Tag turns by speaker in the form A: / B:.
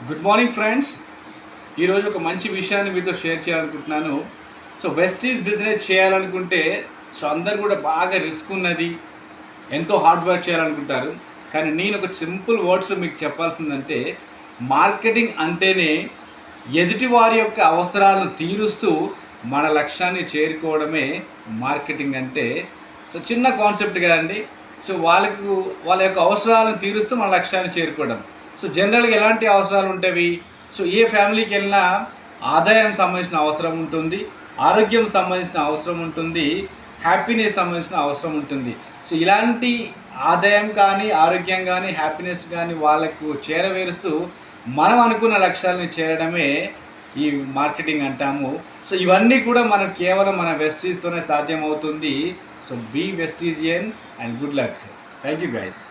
A: Good morning friends. ఈరోజు ఒక మంచి విషయాన్ని మీతో షేర్ చేయాలనుకుంటున్నాను. సో వెస్టీజ్ బిజినెస్ చేయాలనుకుంటే అందరు కూడా బాగా రిస్క్ ఉన్నది, ఎంతో హార్డ్ వర్క్ చేయాలనుకుంటారు. కానీ నేను ఒక సింపుల్ వర్డ్స్లో మీకు చెప్పాల్సిందంటే, మార్కెటింగ్ అంటేనే ఎదుటి వారి యొక్క అవసరాలను తీరుస్తూ మన లక్ష్యాన్ని చేరుకోవడమే మార్కెటింగ్ అంటే. సో చిన్న కాన్సెప్ట్ కదండి. సో వాళ్ళ యొక్క అవసరాలను తీరుస్తూ మన లక్ష్యాన్ని చేరుకోవడం. సో జనరల్గా ఎలాంటి అవసరాలు ఉంటాయి? సో ఏ ఫ్యామిలీకి వెళ్ళినా ఆదాయం సంబంధించిన అవసరం ఉంటుంది, ఆరోగ్యం సంబంధించిన అవసరం ఉంటుంది, హ్యాపీనెస్ సంబంధించిన అవసరం ఉంటుంది. సో ఇలాంటి ఆదాయం కానీ, ఆరోగ్యం కానీ, హ్యాపీనెస్ కానీ వాళ్ళకు చేరవేరుస్తూ మనం అనుకున్న లక్ష్యాలను చేరడమే ఈ మార్కెటింగ్ అంటాము. సో ఇవన్నీ కూడా మనం కేవలం మన వెస్టీజ్తోనే సాధ్యమవుతుంది. So be Vestigian and good luck. Thank you guys.